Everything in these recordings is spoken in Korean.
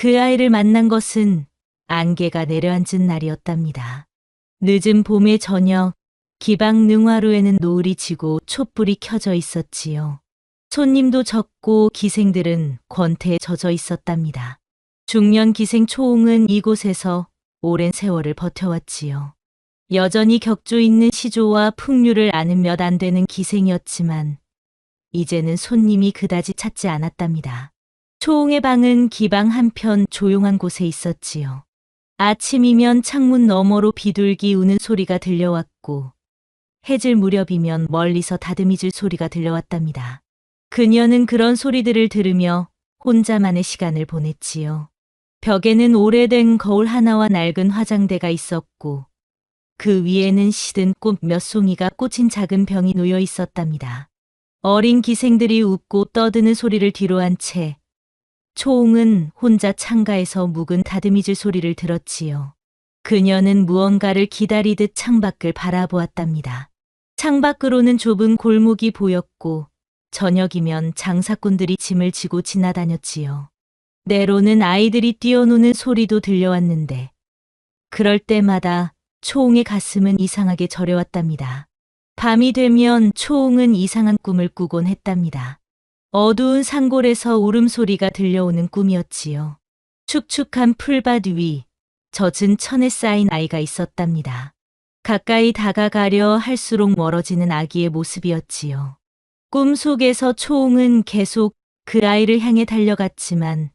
그 아이를 만난 것은 안개가 내려앉은 날이었답니다. 늦은 봄의 저녁, 기방 능화로에는 노을이 지고 촛불이 켜져 있었지요. 손님도 적고 기생들은 권태에 젖어 있었답니다. 중년 기생 초홍은 이곳에서 오랜 세월을 버텨왔지요. 여전히 격조 있는 시조와 풍류를 아는 몇 안 되는 기생이었지만 이제는 손님이 그다지 찾지 않았답니다. 초홍의 방은 기방 한편 조용한 곳에 있었지요. 아침이면 창문 너머로 비둘기 우는 소리가 들려왔고 해질 무렵이면 멀리서 다듬이질 소리가 들려왔답니다. 그녀는 그런 소리들을 들으며 혼자만의 시간을 보냈지요. 벽에는 오래된 거울 하나와 낡은 화장대가 있었고 그 위에는 시든 꽃 몇 송이가 꽂힌 작은 병이 놓여 있었답니다. 어린 기생들이 웃고 떠드는 소리를 뒤로한 채 초홍은 혼자 창가에서 묵은 다듬이질 소리를 들었지요. 그녀는 무언가를 기다리듯 창밖을 바라보았답니다. 창밖으로는 좁은 골목이 보였고 저녁이면 장사꾼들이 짐을 지고 지나다녔지요. 때로는 아이들이 뛰어노는 소리도 들려왔는데 그럴 때마다 초홍의 가슴은 이상하게 저려왔답니다. 밤이 되면 초홍은 이상한 꿈을 꾸곤 했답니다. 어두운 산골에서 울음소리가 들려오는 꿈이었지요. 축축한 풀밭 위 젖은 천에 쌓인 아이가 있었답니다. 가까이 다가가려 할수록 멀어지는 아기의 모습이었지요. 꿈속에서 초홍은 계속 그 아이를 향해 달려갔지만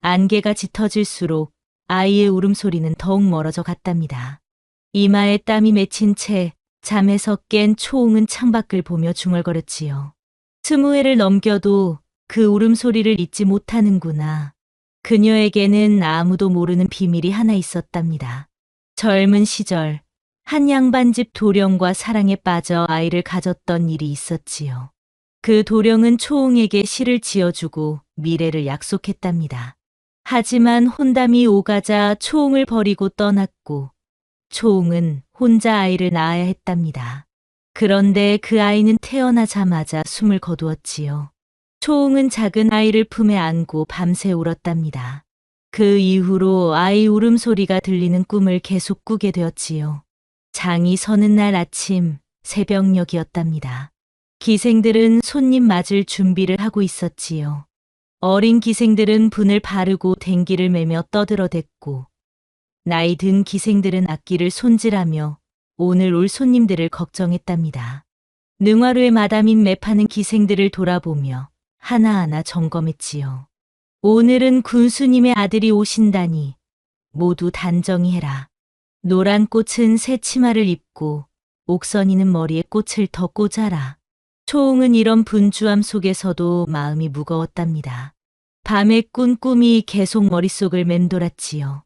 안개가 짙어질수록 아이의 울음소리는 더욱 멀어져 갔답니다. 이마에 땀이 맺힌 채 잠에서 깬 초홍은 창밖을 보며 중얼거렸지요. 20회를 넘겨도 그 울음소리를 잊지 못하는구나. 그녀에게는 아무도 모르는 비밀이 하나 있었답니다. 젊은 시절 한 양반집 도령과 사랑에 빠져 아이를 가졌던 일이 있었지요. 그 도령은 초홍에게 시를 지어주고 미래를 약속했답니다. 하지만 혼담이 오가자 초홍을 버리고 떠났고 초홍은 혼자 아이를 낳아야 했답니다. 그런데 그 아이는 태어나자마자 숨을 거두었지요. 초홍은 작은 아이를 품에 안고 밤새 울었답니다. 그 이후로 아이 울음소리가 들리는 꿈을 계속 꾸게 되었지요. 장이 서는 날 아침 새벽녘이었답니다. 기생들은 손님 맞을 준비를 하고 있었지요. 어린 기생들은 분을 바르고 댕기를 매며 떠들어댔고 나이 든 기생들은 악기를 손질하며 오늘 올 손님들을 걱정했답니다. 능화루의 마담인 매파는 기생들을 돌아보며 하나하나 점검했지요. 오늘은 군수님의 아들이 오신다니 모두 단정히 해라. 노란 꽃은 새 치마를 입고 옥선이는 머리에 꽃을 더 꽂아라. 초홍은 이런 분주함 속에서도 마음이 무거웠답니다. 밤에 꾼 꿈이 계속 머릿속을 맴돌았지요.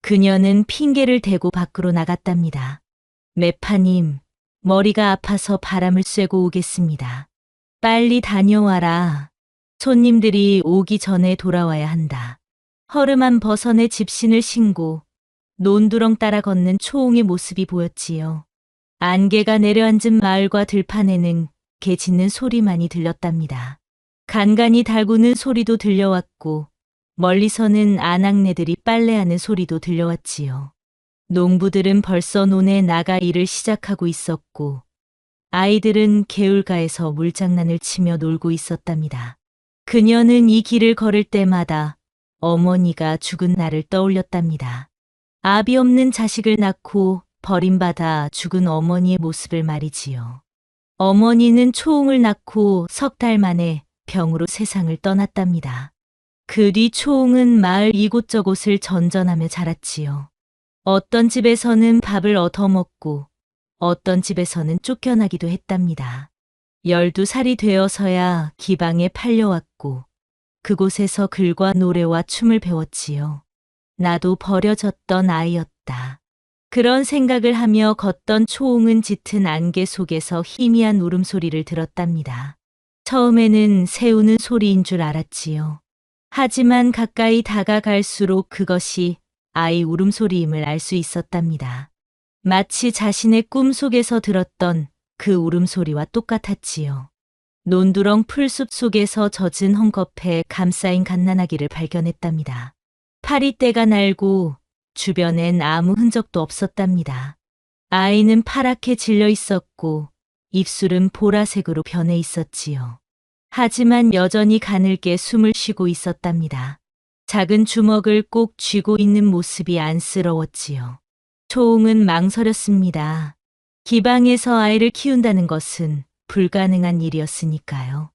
그녀는 핑계를 대고 밖으로 나갔답니다. 매파님, 머리가 아파서 바람을 쐬고 오겠습니다. 빨리 다녀와라. 손님들이 오기 전에 돌아와야 한다. 허름한 버선의 집신을 신고 논두렁 따라 걷는 초홍의 모습이 보였지요. 안개가 내려앉은 마을과 들판에는 개 짖는 소리만이 들렸답니다. 간간이 달구는 소리도 들려왔고 멀리서는 아낙네들이 빨래하는 소리도 들려왔지요. 농부들은 벌써 논에 나가 일을 시작하고 있었고 아이들은 개울가에서 물장난을 치며 놀고 있었답니다. 그녀는 이 길을 걸을 때마다 어머니가 죽은 날을 떠올렸답니다. 아비 없는 자식을 낳고 버림받아 죽은 어머니의 모습을 말이지요. 어머니는 초홍을 낳고 석 달 만에 병으로 세상을 떠났답니다. 그 뒤 초홍은 마을 이곳저곳을 전전하며 자랐지요. 어떤 집에서는 밥을 얻어먹고 어떤 집에서는 쫓겨나기도 했답니다. 12살이 되어서야 기방에 팔려왔고 그곳에서 글과 노래와 춤을 배웠지요. 나도 버려졌던 아이였다. 그런 생각을 하며 걷던 초홍은 짙은 안개 속에서 희미한 울음소리를 들었답니다. 처음에는 새우는 소리인 줄 알았지요. 하지만 가까이 다가갈수록 그것이 아이 울음소리임을 알 수 있었답니다. 마치 자신의 꿈속에서 들었던 그 울음소리와 똑같았지요. 논두렁 풀숲 속에서 젖은 헝겊에 감싸인 갓난아기를 발견했답니다. 파리떼가 날고 주변엔 아무 흔적도 없었답니다. 아이는 파랗게 질려 있었고 입술은 보라색으로 변해 있었지요. 하지만 여전히 가늘게 숨을 쉬고 있었답니다. 작은 주먹을 꼭 쥐고 있는 모습이 안쓰러웠지요. 초홍은 망설였습니다. 기방에서 아이를 키운다는 것은 불가능한 일이었으니까요.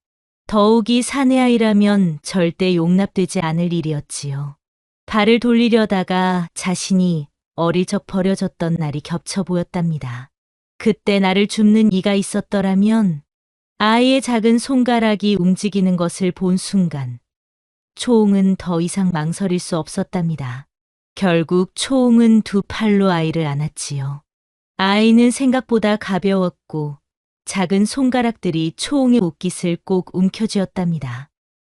더욱이 사내 아이라면 절대 용납되지 않을 일이었지요. 발을 돌리려다가 자신이 어릴 적 버려졌던 날이 겹쳐 보였답니다. 그때 나를 줍는 이가 있었더라면 아이의 작은 손가락이 움직이는 것을 본 순간 초홍은 더 이상 망설일 수 없었답니다. 결국 초홍은 두 팔로 아이를 안았지요. 아이는 생각보다 가벼웠고 작은 손가락들이 초홍의 옷깃을 꼭 움켜쥐었답니다.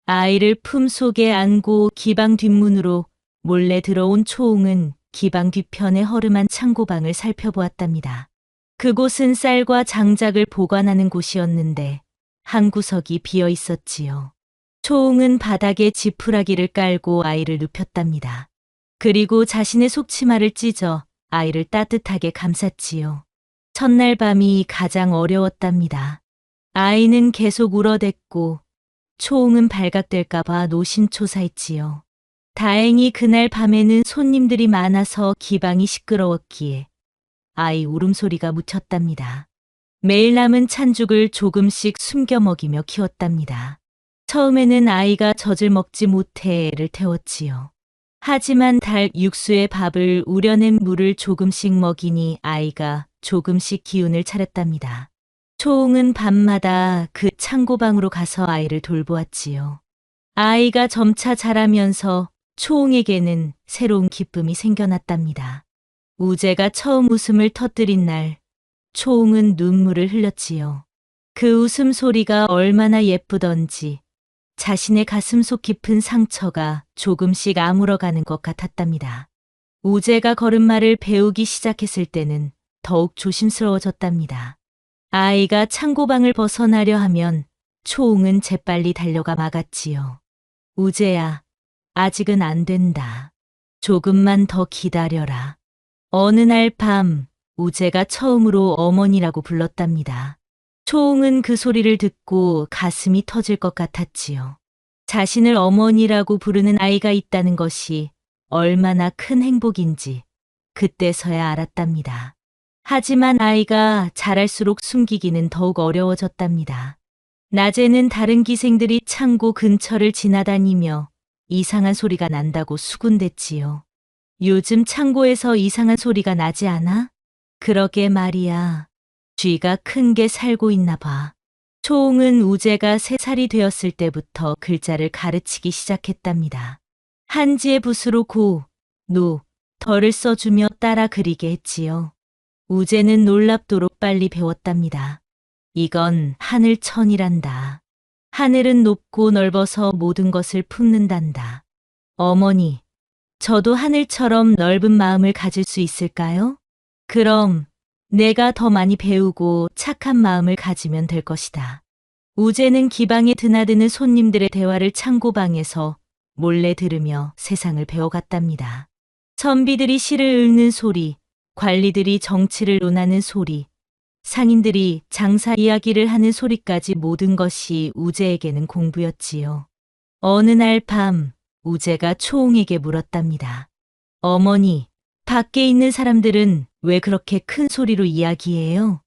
아이를 품속에 안고 기방 뒷문으로 몰래 들어온 초홍은 기방 뒤편의 허름한 창고방을 살펴보았답니다. 그곳은 쌀과 장작을 보관하는 곳이었는데 한 구석이 비어 있었지요. 초홍은 바닥에 지푸라기를 깔고 아이를 눕혔답니다. 그리고 자신의 속치마를 찢어 아이를 따뜻하게 감쌌지요. 첫날 밤이 가장 어려웠답니다. 아이는 계속 울어댔고 초홍은 발각될까봐 노심초사했지요. 다행히 그날 밤에는 손님들이 많아서 기방이 시끄러웠기에 아이 울음소리가 묻혔답니다. 매일 남은 찬죽을 조금씩 숨겨 먹이며 키웠답니다. 처음에는 아이가 젖을 먹지 못해 애를 태웠지요. 하지만 달 육수에 밥을 우려낸 물을 조금씩 먹이니 아이가 조금씩 기운을 차렸답니다. 초홍은 밤마다 그 창고방으로 가서 아이를 돌보았지요. 아이가 점차 자라면서 초홍에게는 새로운 기쁨이 생겨났답니다. 우재가 처음 웃음을 터뜨린 날, 초홍은 눈물을 흘렸지요. 그 웃음소리가 얼마나 예쁘던지 자신의 가슴속 깊은 상처가 조금씩 아물어가는 것 같았답니다. 우재가 걸음마를 배우기 시작했을 때는 더욱 조심스러워졌답니다. 아이가 창고방을 벗어나려 하면 초홍은 재빨리 달려가 막았지요. 우재야, 아직은 안 된다. 조금만 더 기다려라. 어느 날 밤, 우재가 처음으로 어머니라고 불렀답니다. 초홍은 그 소리를 듣고 가슴이 터질 것 같았지요. 자신을 어머니라고 부르는 아이가 있다는 것이 얼마나 큰 행복인지 그때서야 알았답니다. 하지만 아이가 자랄수록 숨기기는 더욱 어려워졌답니다. 낮에는 다른 기생들이 창고 근처를 지나다니며 이상한 소리가 난다고 수군댔지요. 요즘 창고에서 이상한 소리가 나지 않아? 그러게 말이야. 쥐가 큰 게 살고 있나 봐. 초홍은 우재가 3살이 되었을 때부터 글자를 가르치기 시작했답니다. 한지의 붓으로 고, 노, 덜을 써주며 따라 그리게 했지요. 우재는 놀랍도록 빨리 배웠답니다. 이건 하늘천이란다. 하늘은 높고 넓어서 모든 것을 품는단다. 어머니, 저도 하늘처럼 넓은 마음을 가질 수 있을까요? 그럼 내가 더 많이 배우고 착한 마음을 가지면 될 것이다. 우재는 기방에 드나드는 손님들의 대화를 창고방에서 몰래 들으며 세상을 배워갔답니다. 선비들이 시를 읊는 소리, 관리들이 정치를 논하는 소리, 상인들이 장사 이야기를 하는 소리까지 모든 것이 우재에게는 공부였지요. 어느 날 밤, 우재가 초홍에게 물었답니다. 어머니, 밖에 있는 사람들은 왜 그렇게 큰 소리로 이야기해요?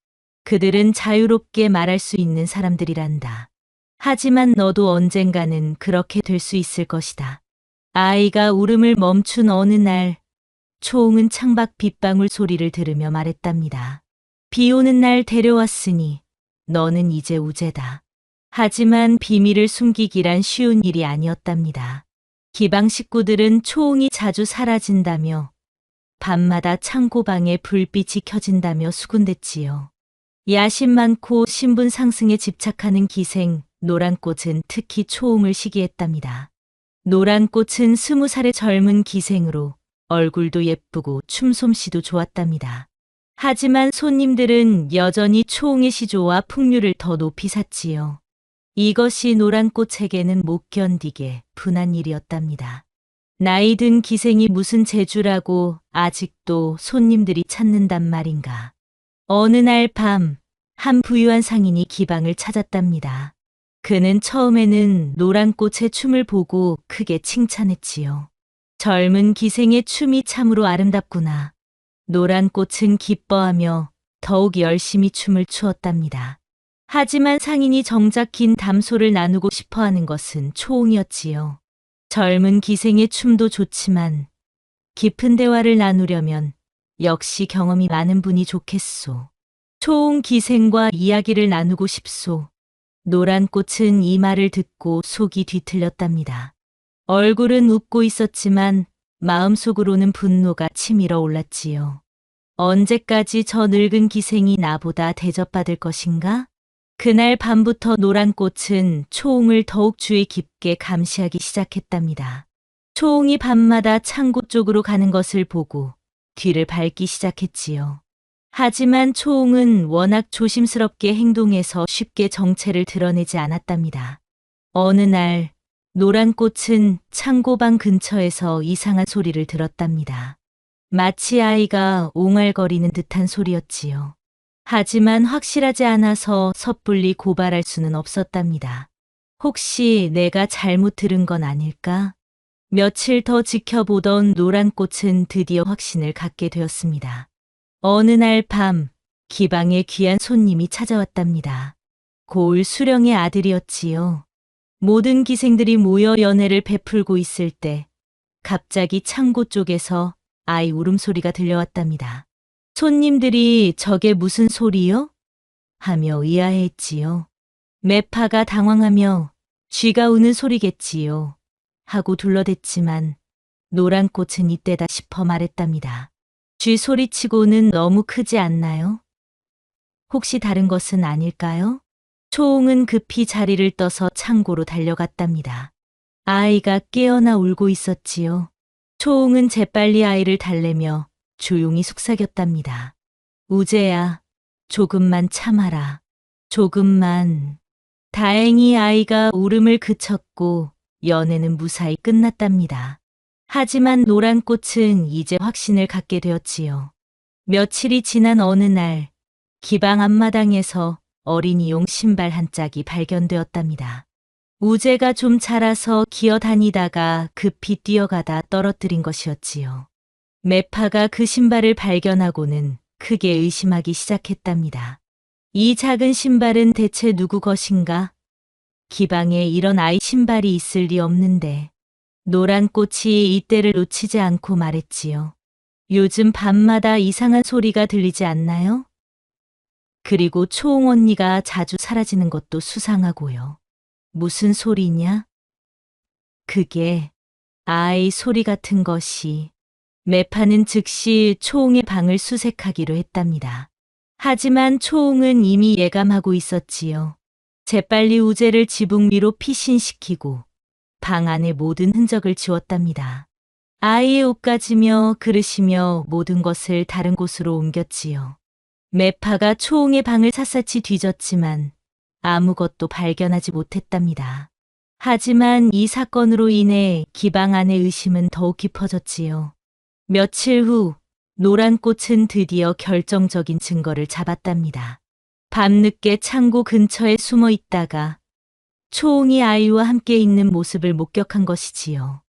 그들은 자유롭게 말할 수 있는 사람들이란다. 하지만 너도 언젠가는 그렇게 될 수 있을 것이다. 아이가 울음을 멈춘 어느 날, 초홍은 창밖 빗방울 소리를 들으며 말했답니다. 비 오는 날 데려왔으니 너는 이제 우재다. 하지만 비밀을 숨기기란 쉬운 일이 아니었답니다. 기방 식구들은 초홍이 자주 사라진다며 밤마다 창고방에 불빛이 켜진다며 수군댔지요. 야심 많고 신분 상승에 집착하는 기생 노란꽃은 특히 초홍을 시기했답니다. 노란꽃은 20살의 젊은 기생으로 얼굴도 예쁘고 춤솜씨도 좋았답니다. 하지만 손님들은 여전히 초홍의 시조와 풍류를 더 높이 샀지요. 이것이 노란꽃에게는 못 견디게 분한 일이었답니다. 나이 든 기생이 무슨 재주라고 아직도 손님들이 찾는단 말인가. 어느 날 밤, 한 부유한 상인이 기방을 찾았답니다. 그는 처음에는 노란 꽃의 춤을 보고 크게 칭찬했지요. 젊은 기생의 춤이 참으로 아름답구나. 노란 꽃은 기뻐하며 더욱 열심히 춤을 추었답니다. 하지만 상인이 정작 긴 담소를 나누고 싶어 하는 것은 초홍이었지요. 젊은 기생의 춤도 좋지만 깊은 대화를 나누려면 역시 경험이 많은 분이 좋겠소. 초홍 기생과 이야기를 나누고 싶소. 노란 꽃은 이 말을 듣고 속이 뒤틀렸답니다. 얼굴은 웃고 있었지만 마음속으로는 분노가 치밀어 올랐지요. 언제까지 저 늙은 기생이 나보다 대접받을 것인가? 그날 밤부터 노란 꽃은 초홍을 더욱 주의 깊게 감시하기 시작했답니다. 초홍이 밤마다 창고 쪽으로 가는 것을 보고 뒤를 밟기 시작했지요. 하지만 초홍은 워낙 조심스럽게 행동해서 쉽게 정체를 드러내지 않았답니다. 어느 날 노란 꽃은 창고방 근처에서 이상한 소리를 들었답니다. 마치 아이가 옹알거리는 듯한 소리였지요. 하지만 확실하지 않아서 섣불리 고발할 수는 없었답니다. 혹시 내가 잘못 들은 건 아닐까? 며칠 더 지켜보던 노란 꽃은 드디어 확신을 갖게 되었습니다. 어느 날 밤, 기방에 귀한 손님이 찾아왔답니다. 고을 수령의 아들이었지요. 모든 기생들이 모여 연회를 베풀고 있을 때 갑자기 창고 쪽에서 아이 울음소리가 들려왔답니다. 손님들이 저게 무슨 소리요? 하며 의아해했지요. 매파가 당황하며 쥐가 우는 소리겠지요. 하고 둘러댔지만 노란 꽃은 이때다 싶어 말했답니다. 쥐 소리치고는 너무 크지 않나요? 혹시 다른 것은 아닐까요? 초홍은 급히 자리를 떠서 창고로 달려갔답니다. 아이가 깨어나 울고 있었지요. 초홍은 재빨리 아이를 달래며 조용히 속삭였답니다. 우재야, 조금만 참아라. 조금만. 다행히 아이가 울음을 그쳤고 연애는 무사히 끝났답니다. 하지만 노란 꽃은 이제 확신을 갖게 되었지요. 며칠이 지난 어느 날 기방 앞마당에서 어린이용 신발 한 짝이 발견되었답니다. 우재가 좀 자라서 기어다니다가 급히 뛰어가다 떨어뜨린 것이었지요. 매파가 그 신발을 발견하고는 크게 의심하기 시작했답니다. 이 작은 신발은 대체 누구 것인가? 기방에 이런 아이 신발이 있을 리 없는데. 노란 꽃이 이때를 놓치지 않고 말했지요. 요즘 밤마다 이상한 소리가 들리지 않나요? 그리고 초홍 언니가 자주 사라지는 것도 수상하고요. 무슨 소리냐? 그게 아이 소리 같은 것이. 매파는 즉시 초홍의 방을 수색하기로 했답니다. 하지만 초홍은 이미 예감하고 있었지요. 재빨리 우재를 지붕 위로 피신시키고 방 안의 모든 흔적을 지웠답니다. 아이의 옷가지며 그릇이며 모든 것을 다른 곳으로 옮겼지요. 매파가 초홍의 방을 샅샅이 뒤졌지만 아무것도 발견하지 못했답니다. 하지만 이 사건으로 인해 기방 안의 의심은 더욱 깊어졌지요. 며칠 후 노란 꽃은 드디어 결정적인 증거를 잡았답니다. 밤늦게 창고 근처에 숨어 있다가 초홍이 아이와 함께 있는 모습을 목격한 것이지요.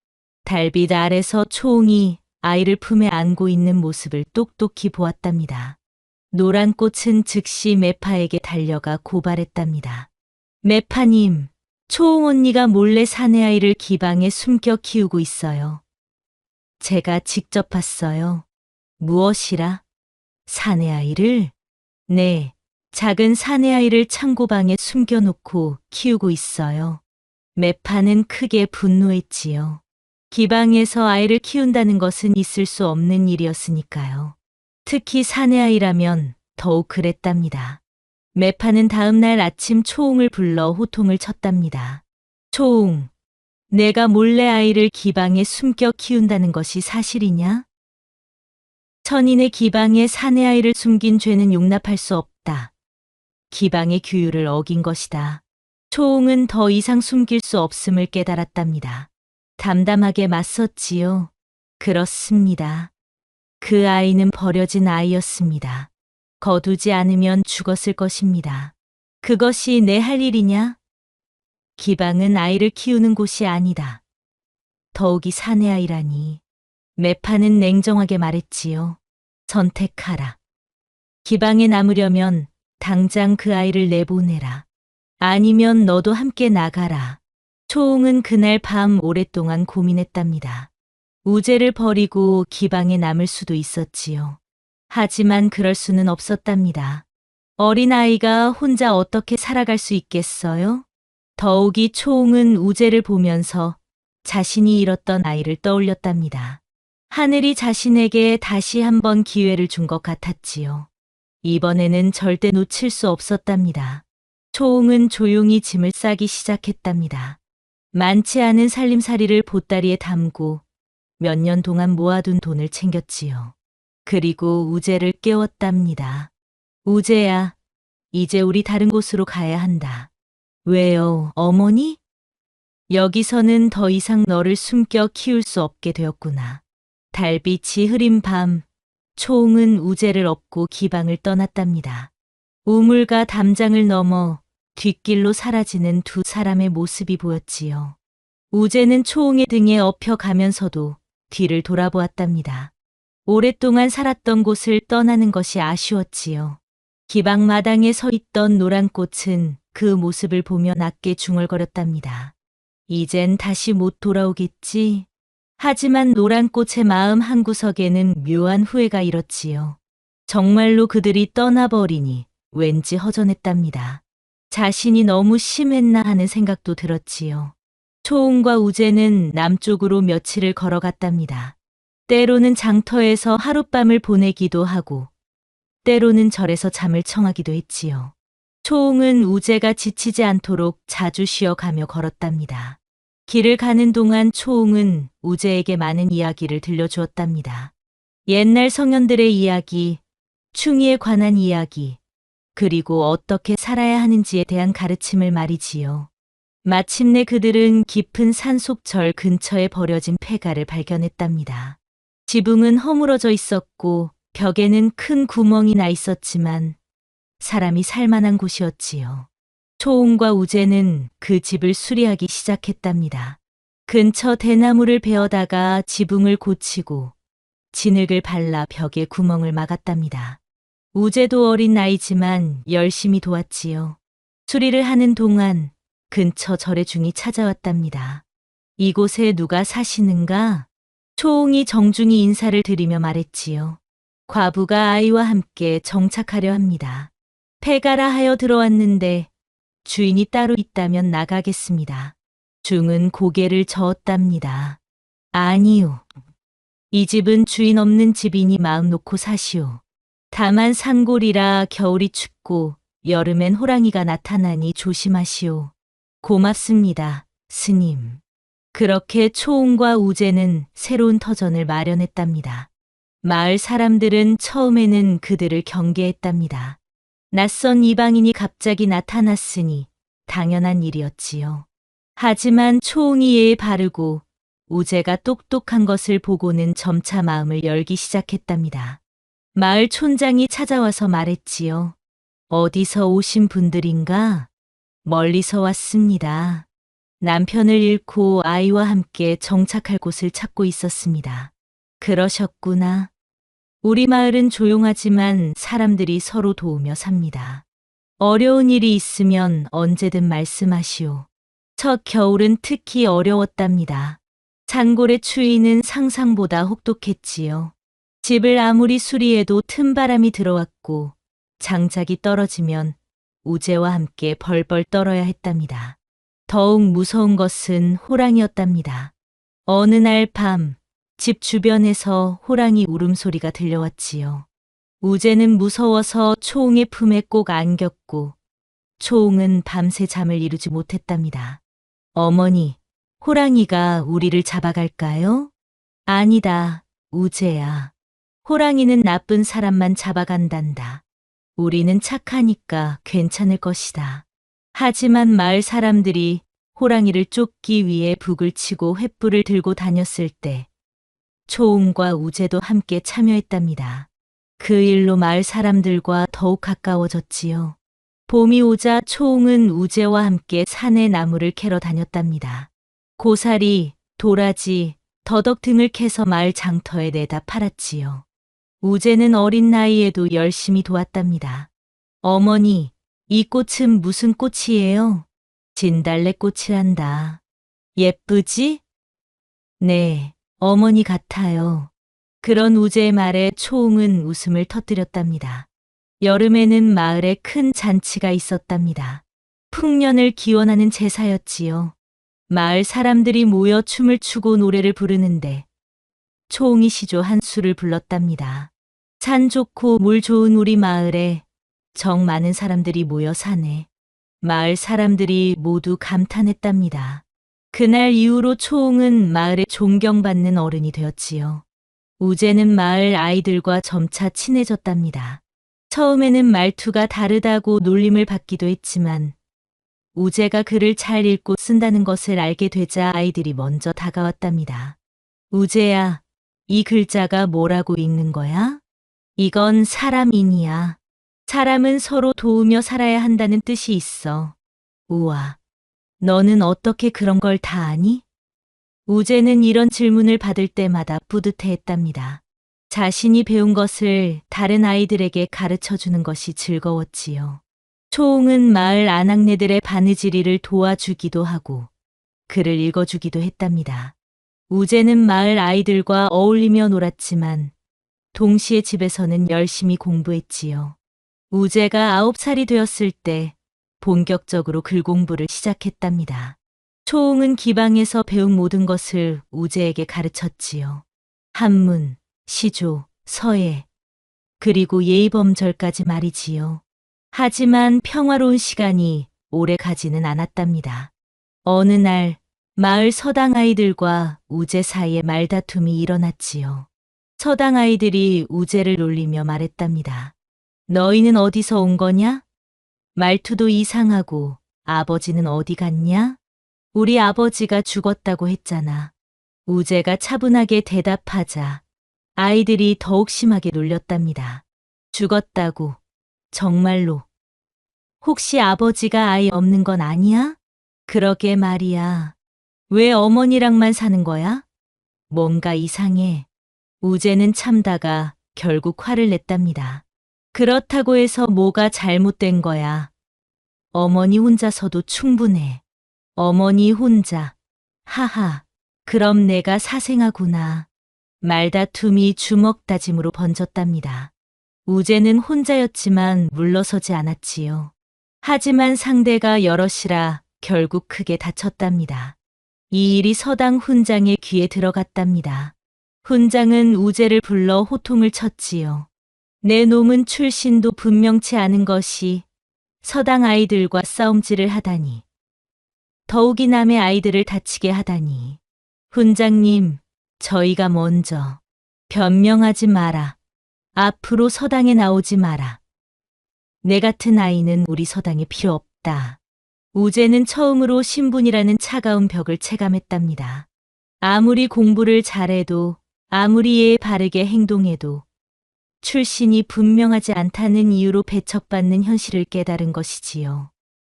달빛 아래서 초홍이 아이를 품에 안고 있는 모습을 똑똑히 보았답니다. 노란 꽃은 즉시 매파에게 달려가 고발했답니다. 매파님, 초홍 언니가 몰래 사내 아이를 기방에 숨겨 키우고 있어요. 제가 직접 봤어요. 무엇이라? 사내 아이를? 네, 작은 사내 아이를 창고방에 숨겨놓고 키우고 있어요. 매파는 크게 분노했지요. 기방에서 아이를 키운다는 것은 있을 수 없는 일이었으니까요. 특히 사내 아이라면 더욱 그랬답니다. 매파는 다음 날 아침 초홍을 불러 호통을 쳤답니다. 초홍, 내가 몰래 아이를 기방에 숨겨 키운다는 것이 사실이냐? 천인의 기방에 사내 아이를 숨긴 죄는 용납할 수 없다. 기방의 규율을 어긴 것이다. 초홍은 더 이상 숨길 수 없음을 깨달았답니다. 담담하게 맞섰지요. 그렇습니다. 그 아이는 버려진 아이였습니다. 거두지 않으면 죽었을 것입니다. 그것이 내 할 일이냐? 기방은 아이를 키우는 곳이 아니다. 더욱이 사내 아이라니. 매파는 냉정하게 말했지요. 선택하라. 기방에 남으려면 당장 그 아이를 내보내라. 아니면 너도 함께 나가라. 초홍은 그날 밤 오랫동안 고민했답니다. 우재를 버리고 기방에 남을 수도 있었지요. 하지만 그럴 수는 없었답니다. 어린아이가 혼자 어떻게 살아갈 수 있겠어요? 더욱이 초홍은 우재를 보면서 자신이 잃었던 아이를 떠올렸답니다. 하늘이 자신에게 다시 한번 기회를 준 것 같았지요. 이번에는 절대 놓칠 수 없었답니다. 초홍은 조용히 짐을 싸기 시작했답니다. 많지 않은 살림살이를 보따리에 담고 몇 년 동안 모아둔 돈을 챙겼지요. 그리고 우재를 깨웠답니다. 우재야, 이제 우리 다른 곳으로 가야 한다. 왜요, 어머니? 여기서는 더 이상 너를 숨겨 키울 수 없게 되었구나. 달빛이 흐린 밤, 초홍은 우재를 업고 기방을 떠났답니다. 우물과 담장을 넘어 뒷길로 사라지는 두 사람의 모습이 보였지요. 우재는 초홍의 등에 엎혀가면서도 뒤를 돌아보았답니다. 오랫동안 살았던 곳을 떠나는 것이 아쉬웠지요. 기방 마당에 서 있던 노란 꽃은 그 모습을 보며 낮게 중얼거렸답니다. 이젠 다시 못 돌아오겠지. 하지만 노란 꽃의 마음 한구석에는 묘한 후회가 일었지요. 정말로 그들이 떠나버리니 왠지 허전했답니다. 자신이 너무 심했나 하는 생각도 들었지요. 초홍과 우재는 남쪽으로 며칠을 걸어갔답니다. 때로는 장터에서 하룻밤을 보내기도 하고 때로는 절에서 잠을 청하기도 했지요. 초홍은 우재가 지치지 않도록 자주 쉬어가며 걸었답니다. 길을 가는 동안 초홍은 우재에게 많은 이야기를 들려주었답니다. 옛날 성현들의 이야기, 충이에 관한 이야기, 그리고 어떻게 살아야 하는지에 대한 가르침을 말이지요. 마침내 그들은 깊은 산속 절 근처에 버려진 폐가를 발견했답니다. 지붕은 허물어져 있었고 벽에는 큰 구멍이 나 있었지만 사람이 살만한 곳이었지요. 초홍과 우재는 그 집을 수리하기 시작했답니다. 근처 대나무를 베어다가 지붕을 고치고 진흙을 발라 벽에 구멍을 막았답니다. 우재도 어린 나이지만 열심히 도왔지요. 수리를 하는 동안 근처 절의 중이 찾아왔답니다. 이곳에 누가 사시는가? 초홍이 정중히 인사를 드리며 말했지요. 과부가 아이와 함께 정착하려 합니다. 폐가라 하여 들어왔는데 주인이 따로 있다면 나가겠습니다. 중은 고개를 저었답니다. 아니요. 이 집은 주인 없는 집이니 마음 놓고 사시오. 다만 산골이라 겨울이 춥고 여름엔 호랑이가 나타나니 조심하시오. 고맙습니다, 스님. 그렇게 초홍과 우재는 새로운 터전을 마련했답니다. 마을 사람들은 처음에는 그들을 경계했답니다. 낯선 이방인이 갑자기 나타났으니 당연한 일이었지요. 하지만 초홍이 예에 바르고 우재가 똑똑한 것을 보고는 점차 마음을 열기 시작했답니다. 마을 촌장이 찾아와서 말했지요. 어디서 오신 분들인가? 멀리서 왔습니다. 남편을 잃고 아이와 함께 정착할 곳을 찾고 있었습니다. 그러셨구나. 우리 마을은 조용하지만 사람들이 서로 도우며 삽니다. 어려운 일이 있으면 언제든 말씀하시오. 첫 겨울은 특히 어려웠답니다. 산골의 추위는 상상보다 혹독했지요. 집을 아무리 수리해도 틈바람이 들어왔고 장작이 떨어지면 우재와 함께 벌벌 떨어야 했답니다. 더욱 무서운 것은 호랑이였답니다. 어느 날 밤, 집 주변에서 호랑이 울음소리가 들려왔지요. 우재는 무서워서 초홍의 품에 꼭 안겼고 초홍은 밤새 잠을 이루지 못했답니다. 어머니, 호랑이가 우리를 잡아갈까요? 아니다, 우재야. 호랑이는 나쁜 사람만 잡아간단다. 우리는 착하니까 괜찮을 것이다. 하지만 마을 사람들이 호랑이를 쫓기 위해 북을 치고 횃불을 들고 다녔을 때 초웅과 우재도 함께 참여했답니다. 그 일로 마을 사람들과 더욱 가까워졌지요. 봄이 오자 초웅은 우재와 함께 산에 나무를 캐러 다녔답니다. 고사리, 도라지, 더덕 등을 캐서 마을 장터에 내다 팔았지요. 우재는 어린 나이에도 열심히 도왔답니다. 어머니, 이 꽃은 무슨 꽃이에요? 진달래꽃이란다. 예쁘지? 네, 어머니 같아요. 그런 우재의 말에 초웅은 웃음을 터뜨렸답니다. 여름에는 마을에 큰 잔치가 있었답니다. 풍년을 기원하는 제사였지요. 마을 사람들이 모여 춤을 추고 노래를 부르는데 초웅이 시조 한 수를 불렀답니다. 산 좋고 물 좋은 우리 마을에 정 많은 사람들이 모여 사네. 마을 사람들이 모두 감탄했답니다. 그날 이후로 초웅은 마을에 존경받는 어른이 되었지요. 우재는 마을 아이들과 점차 친해졌답니다. 처음에는 말투가 다르다고 놀림을 받기도 했지만 우재가 글을 잘 읽고 쓴다는 것을 알게 되자 아이들이 먼저 다가왔답니다. 우재야, 이 글자가 뭐라고 읽는 거야? 이건 사람인이야. 사람은 서로 도우며 살아야 한다는 뜻이 있어. 우와, 너는 어떻게 그런 걸 다 아니? 우재는 이런 질문을 받을 때마다 뿌듯해했답니다. 자신이 배운 것을 다른 아이들에게 가르쳐 주는 것이 즐거웠지요. 초웅은 마을 아낙네들의 바느질이를 도와주기도 하고 글을 읽어주기도 했답니다. 우재는 마을 아이들과 어울리며 놀았지만 동시에 집에서는 열심히 공부했지요. 우재가 9살이 되었을 때 본격적으로 글 공부를 시작했답니다. 초웅은 기방에서 배운 모든 것을 우재에게 가르쳤지요. 한문, 시조, 서예, 그리고 예의범절까지 말이지요. 하지만 평화로운 시간이 오래 가지는 않았답니다. 어느 날 마을 서당 아이들과 우재 사이에 말다툼이 일어났지요. 서당 아이들이 우재를 놀리며 말했답니다. 너희는 어디서 온 거냐? 말투도 이상하고 아버지는 어디 갔냐? 우리 아버지가 죽었다고 했잖아. 우재가 차분하게 대답하자 아이들이 더욱 심하게 놀렸답니다. 죽었다고? 정말로? 혹시 아버지가 아이 없는 건 아니야? 그러게 말이야. 왜 어머니랑만 사는 거야? 뭔가 이상해. 우재는 참다가 결국 화를 냈답니다. 그렇다고 해서 뭐가 잘못된 거야. 어머니 혼자서도 충분해. 어머니 혼자. 하하, 그럼 내가 사생아구나. 말다툼이 주먹다짐으로 번졌답니다. 우재는 혼자였지만 물러서지 않았지요. 하지만 상대가 여럿이라 결국 크게 다쳤답니다. 이 일이 서당 훈장의 귀에 들어갔답니다. 훈장은 우재를 불러 호통을 쳤지요. 내 놈은 출신도 분명치 않은 것이 서당 아이들과 싸움질을 하다니. 더욱이 남의 아이들을 다치게 하다니. 훈장님, 저희가 먼저. 변명하지 마라. 앞으로 서당에 나오지 마라. 내 같은 아이는 우리 서당에 필요 없다. 우재는 처음으로 신분이라는 차가운 벽을 체감했답니다. 아무리 공부를 잘해도 아무리 예의 바르게 행동해도 출신이 분명하지 않다는 이유로 배척받는 현실을 깨달은 것이지요.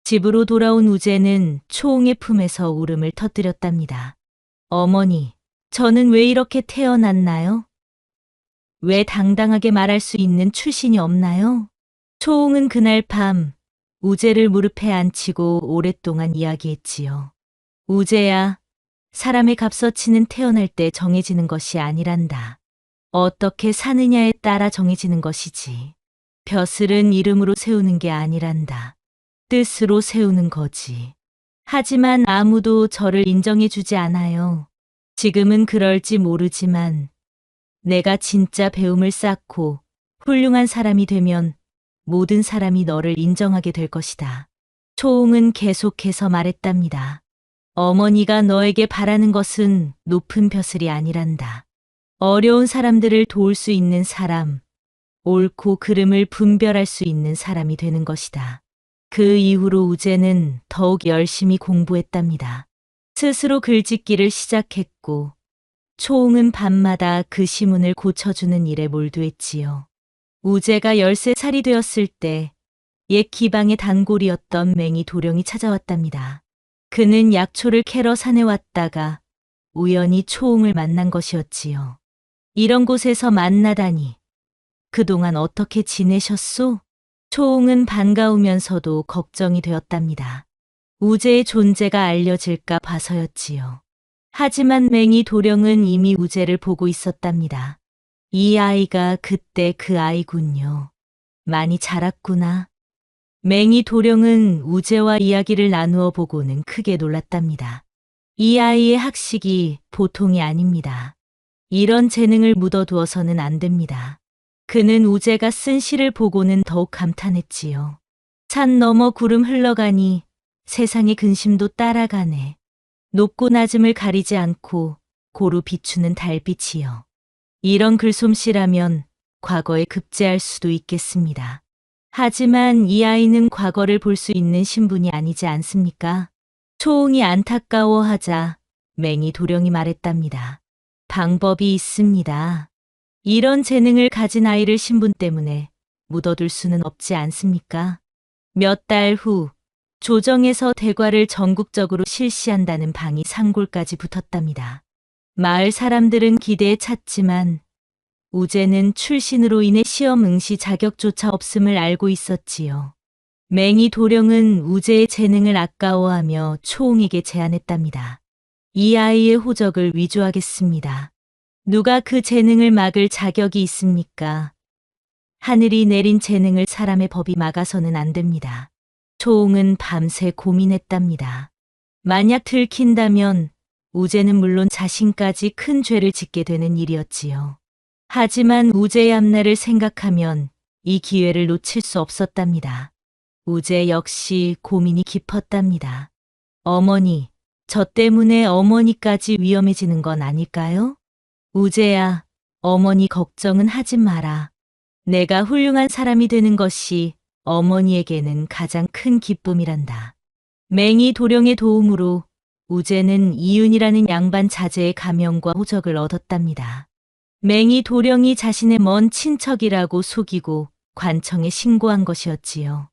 집으로 돌아온 우재는 초웅의 품에서 울음을 터뜨렸답니다. 어머니, 저는 왜 이렇게 태어났나요? 왜 당당하게 말할 수 있는 출신이 없나요? 초웅은 그날 밤 우재를 무릎에 앉히고 오랫동안 이야기했지요. 우재야, 사람의 값어치는 태어날 때 정해지는 것이 아니란다. 어떻게 사느냐에 따라 정해지는 것이지. 벼슬은 이름으로 세우는 게 아니란다. 뜻으로 세우는 거지. 하지만 아무도 저를 인정해 주지 않아요. 지금은 그럴지 모르지만 내가 진짜 배움을 쌓고 훌륭한 사람이 되면 모든 사람이 너를 인정하게 될 것이다. 초웅은 계속해서 말했답니다. 어머니가 너에게 바라는 것은 높은 벼슬이 아니란다. 어려운 사람들을 도울 수 있는 사람, 옳고 그름을 분별할 수 있는 사람이 되는 것이다. 그 이후로 우재는 더욱 열심히 공부했답니다. 스스로 글짓기를 시작했고 초홍은 밤마다 그 시문을 고쳐주는 일에 몰두했지요. 우재가 13살이 되었을 때 옛 기방의 단골이었던 맹이 도령이 찾아왔답니다. 그는 약초를 캐러 산에 왔다가 우연히 초홍을 만난 것이었지요. 이런 곳에서 만나다니. 그동안 어떻게 지내셨소? 초홍은 반가우면서도 걱정이 되었답니다. 우재의 존재가 알려질까 봐서였지요. 하지만 맹이 도령은 이미 우재를 보고 있었답니다. 이 아이가 그때 그 아이군요. 많이 자랐구나. 맹이 도령은 우재와 이야기를 나누어 보고는 크게 놀랐답니다. 이 아이의 학식이 보통이 아닙니다. 이런 재능을 묻어두어서는 안 됩니다. 그는 우재가 쓴 시를 보고는 더욱 감탄했지요. 산 너머 구름 흘러가니 세상의 근심도 따라가네. 높고 낮음을 가리지 않고 고루 비추는 달빛이요. 이런 글솜씨라면 과거에 급제할 수도 있겠습니다. 하지만 이 아이는 과거를 볼 수 있는 신분이 아니지 않습니까? 초홍이 안타까워하자 맹이 도령이 말했답니다. 방법이 있습니다. 이런 재능을 가진 아이를 신분 때문에 묻어둘 수는 없지 않습니까? 몇 달 후 조정에서 대과를 전국적으로 실시한다는 방이 상골까지 붙었답니다. 마을 사람들은 기대에 찼지만 우재는 출신으로 인해 시험 응시 자격조차 없음을 알고 있었지요. 맹이 도령은 우재의 재능을 아까워하며 초홍에게 제안했답니다. 이 아이의 호적을 위조하겠습니다. 누가 그 재능을 막을 자격이 있습니까? 하늘이 내린 재능을 사람의 법이 막아서는 안 됩니다. 초홍은 밤새 고민했답니다. 만약 들킨다면 우재는 물론 자신까지 큰 죄를 짓게 되는 일이었지요. 하지만 우재의 앞날을 생각하면 이 기회를 놓칠 수 없었답니다. 우재 역시 고민이 깊었답니다. 어머니, 저 때문에 어머니까지 위험해지는 건 아닐까요? 우재야, 어머니 걱정은 하지 마라. 내가 훌륭한 사람이 되는 것이 어머니에게는 가장 큰 기쁨이란다. 맹이 도령의 도움으로 우재는 이윤이라는 양반 자제의 가명과 호적을 얻었답니다. 맹이 도령이 자신의 먼 친척이라고 속이고 관청에 신고한 것이었지요.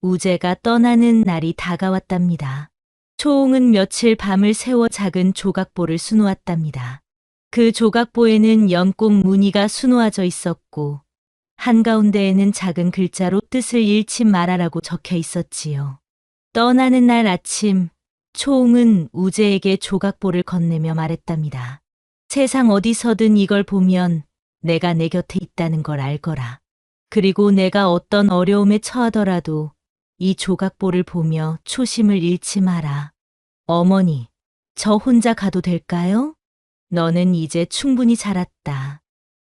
우재가 떠나는 날이 다가왔답니다. 초홍은 며칠 밤을 새워 작은 조각보를 수놓았답니다. 그 조각보에는 연꽃 무늬가 수놓아져 있었고 한가운데에는 작은 글자로 뜻을 잃지 말아라고 적혀 있었지요. 떠나는 날 아침 초홍은 우재에게 조각보를 건네며 말했답니다. 세상 어디서든 이걸 보면 내가 내 곁에 있다는 걸 알거라. 그리고 내가 어떤 어려움에 처하더라도 이 조각보를 보며 초심을 잃지 마라. 어머니, 저 혼자 가도 될까요? 너는 이제 충분히 자랐다.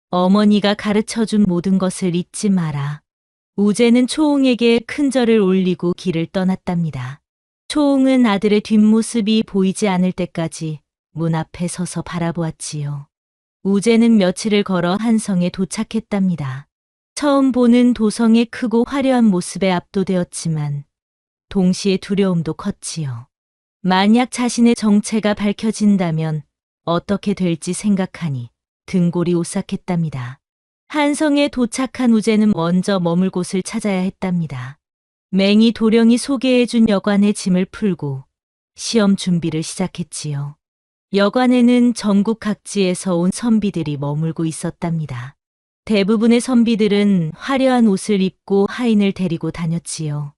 어머니가 가르쳐준 모든 것을 잊지 마라. 우재는 초홍에게 큰 절을 올리고 길을 떠났답니다. 초홍은 아들의 뒷모습이 보이지 않을 때까지 문 앞에 서서 바라보았지요. 우재는 며칠을 걸어 한성에 도착했답니다. 처음 보는 도성의 크고 화려한 모습에 압도되었지만 동시에 두려움도 컸지요. 만약 자신의 정체가 밝혀진다면 어떻게 될지 생각하니 등골이 오싹했답니다. 한성에 도착한 우재는 먼저 머물 곳을 찾아야 했답니다. 맹이 도령이 소개해준 여관의 짐을 풀고 시험 준비를 시작했지요. 여관에는 전국 각지에서 온 선비들이 머물고 있었답니다. 대부분의 선비들은 화려한 옷을 입고 하인을 데리고 다녔지요.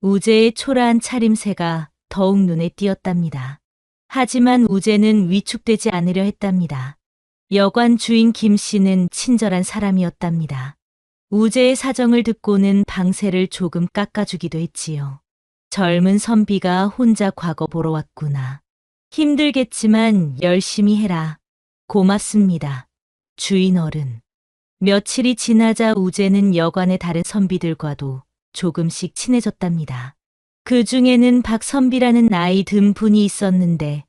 우재의 초라한 차림새가 더욱 눈에 띄었답니다. 하지만 우재는 위축되지 않으려 했답니다. 여관 주인 김 씨는 친절한 사람이었답니다. 우재의 사정을 듣고는 방세를 조금 깎아주기도 했지요. 젊은 선비가 혼자 과거 보러 왔구나. 힘들겠지만 열심히 해라. 고맙습니다. 주인 어른. 며칠이 지나자 우재는 여관의 다른 선비들과도 조금씩 친해졌답니다. 그 중에는 박선비라는 나이 든 분이 있었는데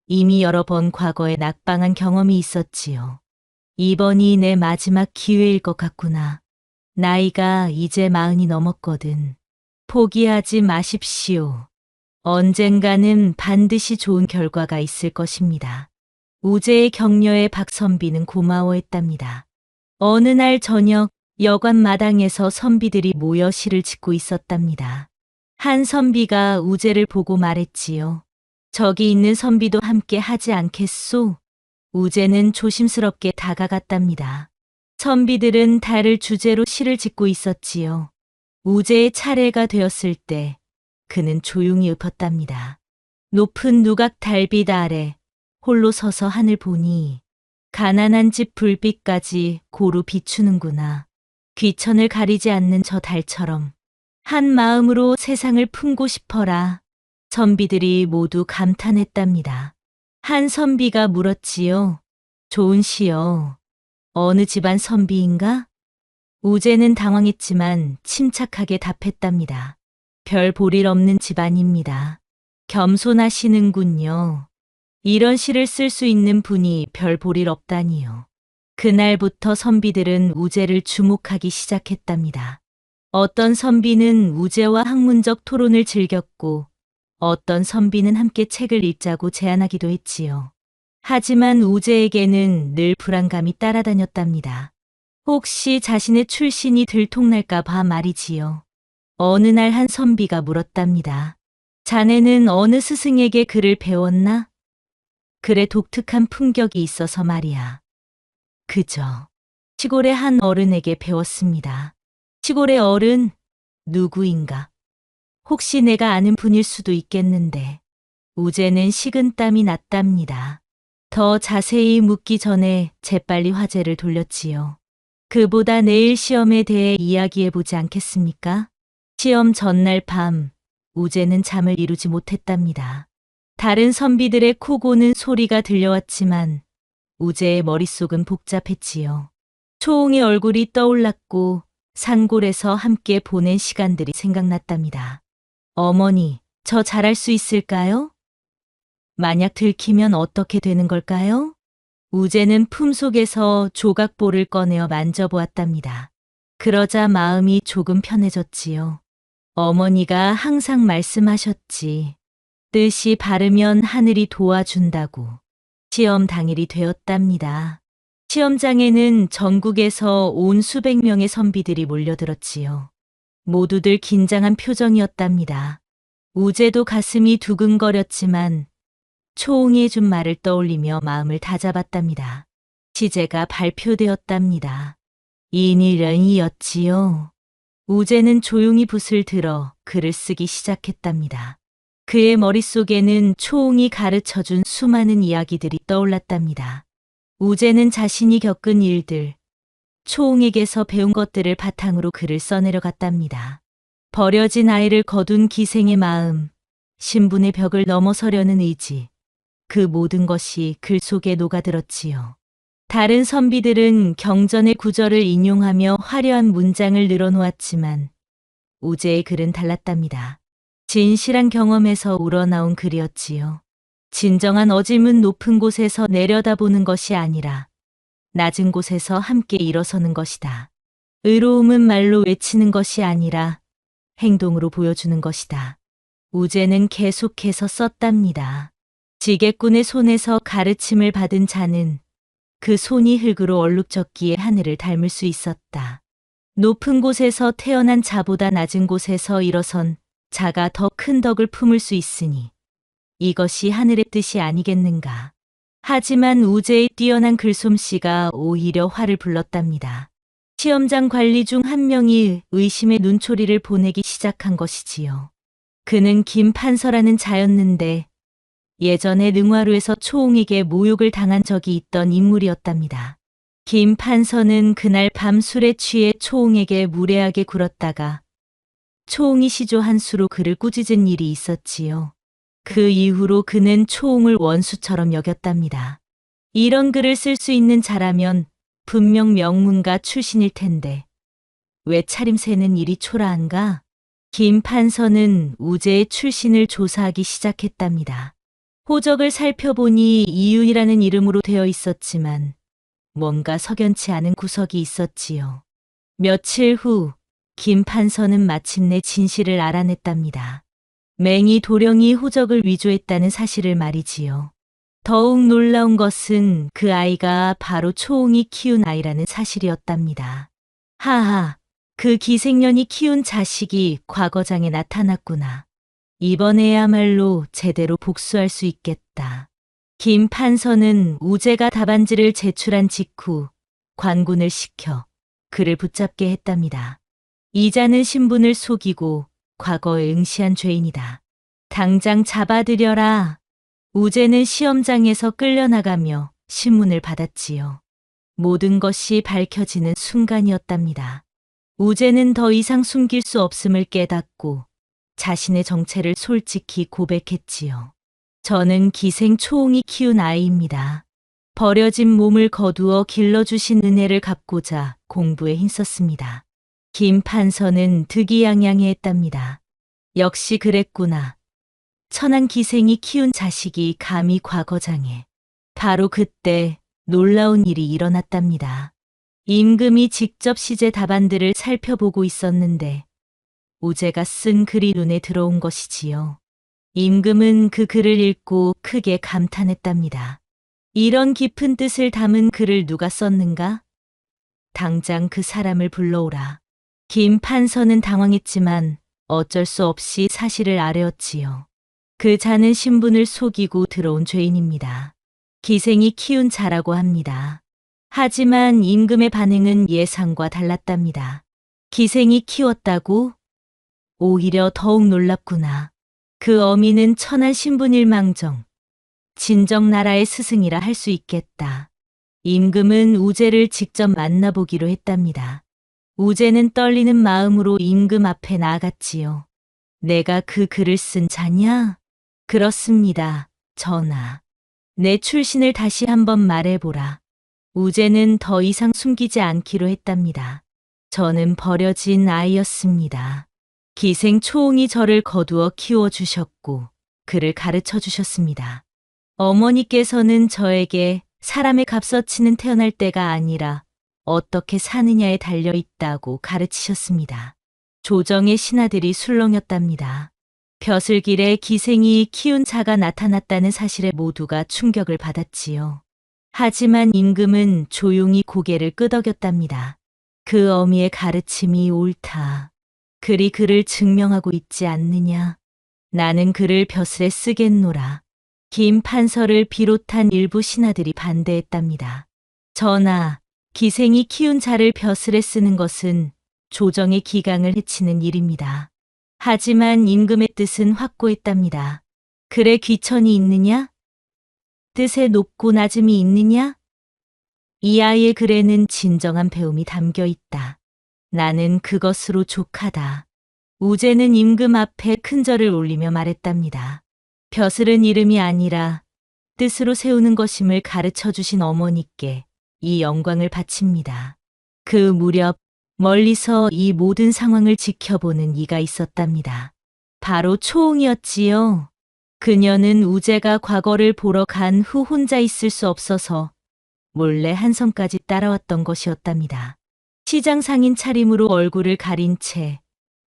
이미 여러 번 과거에 낙방한 경험이 있었지요. 이번이 내 마지막 기회일 것 같구나. 나이가 이제 40이 넘었거든. 포기하지 마십시오. 언젠가는 반드시 좋은 결과가 있을 것입니다. 우재의 격려에 박선비는 고마워했답니다. 어느 날 저녁 여관 마당에서 선비들이 모여 시를 짓고 있었답니다. 한 선비가 우재를 보고 말했지요. 저기 있는 선비도 함께 하지 않겠소? 우재는 조심스럽게 다가갔답니다. 선비들은 달을 주제로 시를 짓고 있었지요. 우재의 차례가 되었을 때 그는 조용히 읊었답니다. 높은 누각 달빛 아래 홀로 서서 하늘 보니 가난한 집 불빛까지 고루 비추는구나. 귀천을 가리지 않는 저 달처럼 한 마음으로 세상을 품고 싶어라. 선비들이 모두 감탄했답니다. 한 선비가 물었지요. 좋은 시여. 어느 집안 선비인가? 우재는 당황했지만 침착하게 답했답니다. 별 볼일 없는 집안입니다. 겸손하시는군요. 이런 시를 쓸 수 있는 분이 별 볼일 없다니요. 그날부터 선비들은 우재를 주목하기 시작했답니다. 어떤 선비는 우재와 학문적 토론을 즐겼고 어떤 선비는 함께 책을 읽자고 제안하기도 했지요. 하지만 우재에게는 늘 불안감이 따라다녔답니다. 혹시 자신의 출신이 들통날까 봐 말이지요. 어느 날 한 선비가 물었답니다. 자네는 어느 스승에게 글을 배웠나? 글에 독특한 품격이 있어서 말이야. 그저 시골의 한 어른에게 배웠습니다. 시골의 어른 누구인가? 혹시 내가 아는 분일 수도 있겠는데. 우재는 식은땀이 났답니다. 더 자세히 묻기 전에 재빨리 화제를 돌렸지요. 그보다 내일 시험에 대해 이야기해보지 않겠습니까? 시험 전날 밤 우재는 잠을 이루지 못했답니다. 다른 선비들의 코 고는 소리가 들려왔지만 우재의 머릿속은 복잡했지요. 초홍의 얼굴이 떠올랐고 산골에서 함께 보낸 시간들이 생각났답니다. 어머니, 저 잘할 수 있을까요? 만약 들키면 어떻게 되는 걸까요? 우재는 품속에서 조각볼을 꺼내어 만져보았답니다. 그러자 마음이 조금 편해졌지요. 어머니가 항상 말씀하셨지. 뜻이 바르면 하늘이 도와준다고. 시험 당일이 되었답니다. 시험장에는 전국에서 온 수백 명의 선비들이 몰려들었지요. 모두들 긴장한 표정이었답니다. 우재도 가슴이 두근거렸지만 초홍이 해준 말을 떠올리며 마음을 다잡았답니다. 시제가 발표되었답니다. 인일연이었지요. 우재는 조용히 붓을 들어 글을 쓰기 시작했답니다. 그의 머릿속에는 초홍이 가르쳐준 수많은 이야기들이 떠올랐답니다. 우재는 자신이 겪은 일들, 초홍에게서 배운 것들을 바탕으로 글을 써내려갔답니다. 버려진 아이를 거둔 기생의 마음, 신분의 벽을 넘어서려는 의지, 그 모든 것이 글 속에 녹아들었지요. 다른 선비들은 경전의 구절을 인용하며 화려한 문장을 늘어놓았지만 우재의 글은 달랐답니다. 진실한 경험에서 우러나온 글이었지요. 진정한 어짐은 높은 곳에서 내려다보는 것이 아니라 낮은 곳에서 함께 일어서는 것이다. 의로움은 말로 외치는 것이 아니라 행동으로 보여주는 것이다. 우재는 계속해서 썼답니다. 지게꾼의 손에서 가르침을 받은 자는 그 손이 흙으로 얼룩졌기에 하늘을 닮을 수 있었다. 높은 곳에서 태어난 자보다 낮은 곳에서 일어선 자가 더 큰 덕을 품을 수 있으니 이것이 하늘의 뜻이 아니겠는가. 하지만 우재의 뛰어난 글솜씨가 오히려 화를 불렀답니다. 시험장 관리 중 한 명이 의심의 눈초리를 보내기 시작한 것이지요. 그는 김판서라는 자였는데 예전에 능화루에서 초홍에게 모욕을 당한 적이 있던 인물이었답니다. 김판서는 그날 밤 술에 취해 초홍에게 무례하게 굴었다가 초홍이 시조한 수로 그를 꾸짖은 일이 있었지요. 그 이후로 그는 초홍을 원수처럼 여겼답니다. 이런 글을 쓸 수 있는 자라면 분명 명문가 출신일 텐데 왜 차림새는 이리 초라한가? 김판서는 우재의 출신을 조사하기 시작했답니다. 호적을 살펴보니 이윤이라는 이름으로 되어 있었지만 뭔가 석연치 않은 구석이 있었지요. 며칠 후 김 판서는 마침내 진실을 알아냈답니다. 맹이 도령이 호적을 위조했다는 사실을 말이지요. 더욱 놀라운 것은 그 아이가 바로 초홍이 키운 아이라는 사실이었답니다. 하하, 그 기생년이 키운 자식이 과거장에 나타났구나. 이번에야말로 제대로 복수할 수 있겠다. 김 판서는 우재가 답안지를 제출한 직후 관군을 시켜 그를 붙잡게 했답니다. 이자는 신분을 속이고 과거에 응시한 죄인이다. 당장 잡아들여라. 우재는 시험장에서 끌려나가며 신문을 받았지요. 모든 것이 밝혀지는 순간이었답니다. 우재는 더 이상 숨길 수 없음을 깨닫고 자신의 정체를 솔직히 고백했지요. 저는 기생 초홍이 키운 아이입니다. 버려진 몸을 거두어 길러주신 은혜를 갚고자 공부에 힘썼습니다. 김 판서는 득이양양해했답니다. 역시 그랬구나. 천한 기생이 키운 자식이 감히 과거장에. 바로 그때 놀라운 일이 일어났답니다. 임금이 직접 시제 답안들을 살펴보고 있었는데 우재가 쓴 글이 눈에 들어온 것이지요. 임금은 그 글을 읽고 크게 감탄했답니다. 이런 깊은 뜻을 담은 글을 누가 썼는가? 당장 그 사람을 불러오라. 김 판서는 당황했지만 어쩔 수 없이 사실을 아뢰었지요. 그 자는 신분을 속이고 들어온 죄인입니다. 기생이 키운 자라고 합니다. 하지만 임금의 반응은 예상과 달랐답니다. 기생이 키웠다고? 오히려 더욱 놀랍구나. 그 어미는 천한 신분일망정 진정나라의 스승이라 할 수 있겠다. 임금은 우재를 직접 만나보기로 했답니다. 우재는 떨리는 마음으로 임금 앞에 나아갔지요. 내가 그 글을 쓴 자냐? 그렇습니다, 전하. 내 출신을 다시 한번 말해보라. 우재는 더 이상 숨기지 않기로 했답니다. 저는 버려진 아이였습니다. 기생 초홍이 저를 거두어 키워주셨고 그를 가르쳐 주셨습니다. 어머니께서는 저에게 사람의 값어치는 태어날 때가 아니라 어떻게 사느냐에 달려 있다고 가르치셨습니다. 조정의 신하들이 술렁였답니다. 벼슬길에 기생이 키운 자가 나타났다는 사실에 모두가 충격을 받았지요. 하지만 임금은 조용히 고개를 끄덕였답니다. 그 어미의 가르침이 옳다. 글이 그를 증명하고 있지 않느냐. 나는 그를 벼슬에 쓰겠노라. 김 판서를 비롯한 일부 신하들이 반대했답니다. 전하, 기생이 키운 자를 벼슬에 쓰는 것은 조정의 기강을 해치는 일입니다. 하지만 임금의 뜻은 확고했답니다. 글에 귀천이 있느냐? 뜻에 높고 낮음이 있느냐? 이 아이의 글에는 진정한 배움이 담겨 있다. 나는 그것으로 족하다. 우재는 임금 앞에 큰 절을 올리며 말했답니다. 벼슬은 이름이 아니라 뜻으로 세우는 것임을 가르쳐 주신 어머니께 이 영광을 바칩니다. 그 무렵 멀리서 이 모든 상황을 지켜보는 이가 있었답니다. 바로 초홍이었지요. 그녀는 우재가 과거를 보러 간 후 혼자 있을 수 없어서 몰래 한성까지 따라왔던 것이었답니다. 시장 상인 차림으로 얼굴을 가린 채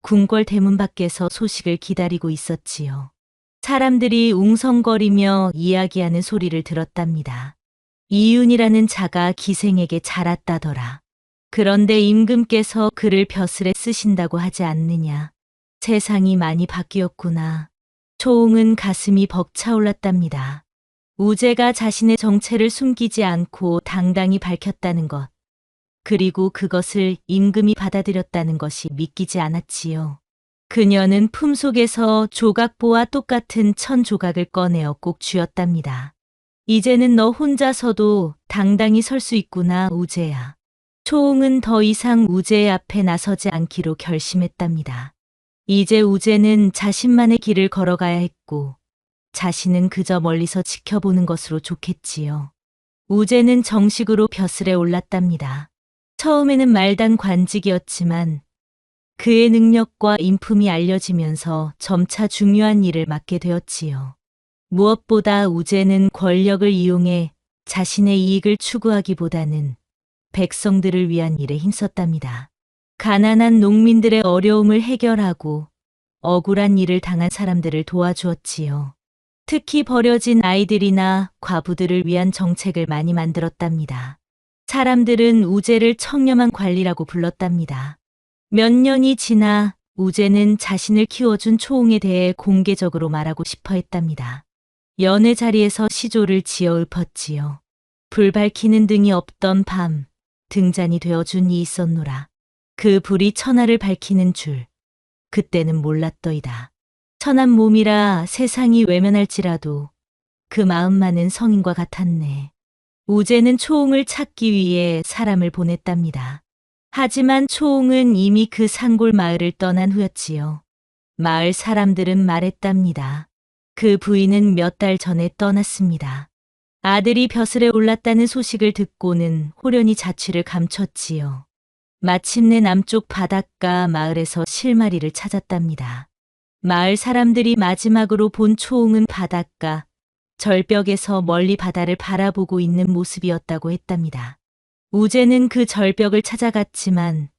궁궐 대문 밖에서 소식을 기다리고 있었지요. 사람들이 웅성거리며 이야기하는 소리를 들었답니다. 이윤이라는 자가 기생에게 자랐다더라. 그런데 임금께서 그를 벼슬에 쓰신다고 하지 않느냐. 세상이 많이 바뀌었구나. 초홍은 가슴이 벅차올랐답니다. 우재가 자신의 정체를 숨기지 않고 당당히 밝혔다는 것. 그리고 그것을 임금이 받아들였다는 것이 믿기지 않았지요. 그녀는 품속에서 조각보와 똑같은 천 조각을 꺼내어 꼭 쥐었답니다. 이제는 너 혼자서도 당당히 설 수 있구나, 우재야. 초홍은 더 이상 우재의 앞에 나서지 않기로 결심했답니다. 이제 우재는 자신만의 길을 걸어가야 했고 자신은 그저 멀리서 지켜보는 것으로 좋겠지요. 우재는 정식으로 벼슬에 올랐답니다. 처음에는 말단 관직이었지만 그의 능력과 인품이 알려지면서 점차 중요한 일을 맡게 되었지요. 무엇보다 우재는 권력을 이용해 자신의 이익을 추구하기보다는 백성들을 위한 일에 힘썼답니다. 가난한 농민들의 어려움을 해결하고 억울한 일을 당한 사람들을 도와주었지요. 특히 버려진 아이들이나 과부들을 위한 정책을 많이 만들었답니다. 사람들은 우제를 청렴한 관리라고 불렀답니다. 몇 년이 지나 우제는 자신을 키워준 초홍에 대해 공개적으로 말하고 싶어 했답니다. 연회 자리에서 시조를 지어 읊었지요. 불 밝히는 등이 없던 밤, 등잔이 되어준 이 있었노라. 그 불이 천하를 밝히는 줄, 그때는 몰랐더이다. 천한 몸이라 세상이 외면할지라도 그 마음만은 성인과 같았네. 우제는 초홍을 찾기 위해 사람을 보냈답니다. 하지만 초홍은 이미 그 산골 마을을 떠난 후였지요. 마을 사람들은 말했답니다. 그 부인은 몇 달 전에 떠났습니다. 아들이 벼슬에 올랐다는 소식을 듣고는 호련히 자취를 감췄지요. 마침내 남쪽 바닷가 마을에서 실마리를 찾았답니다. 마을 사람들이 마지막으로 본 초홍은 바닷가 절벽에서 멀리 바다를 바라보고 있는 모습이었다고 했답니다. 우제는 그 절벽을 찾아갔지만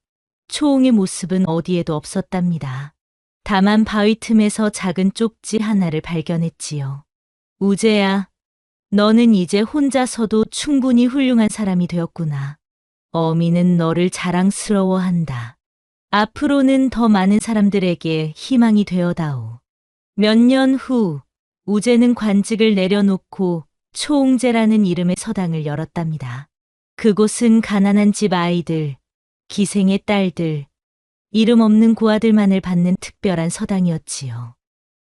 초홍의 모습은 어디에도 없었답니다. 다만 바위 틈에서 작은 쪽지 하나를 발견했지요. 우제야, 너는 이제 혼자서도 충분히 훌륭한 사람이 되었구나. 어미는 너를 자랑스러워한다. 앞으로는 더 많은 사람들에게 희망이 되어다오. 몇 년 후 우제는 관직을 내려놓고 초홍제라는 이름의 서당을 열었답니다. 그곳은 가난한 집 아이들, 기생의 딸들, 이름 없는 고아들만을 받는 특별한 서당이었지요.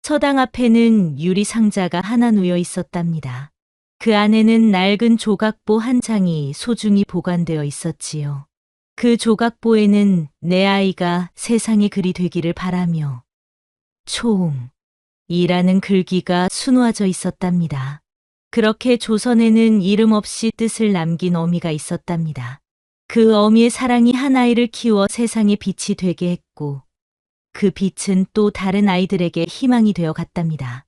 서당 앞에는 유리 상자가 하나 놓여 있었답니다. 그 안에는 낡은 조각보 한 장이 소중히 보관되어 있었지요. 그 조각보에는 내 아이가 세상의 글이 되기를 바라며 초홍이라는 글귀가 수놓아져 있었답니다. 그렇게 조선에는 이름 없이 뜻을 남긴 어미가 있었답니다. 그 어미의 사랑이 한 아이를 키워 세상의 빛이 되게 했고 그 빛은 또 다른 아이들에게 희망이 되어 갔답니다.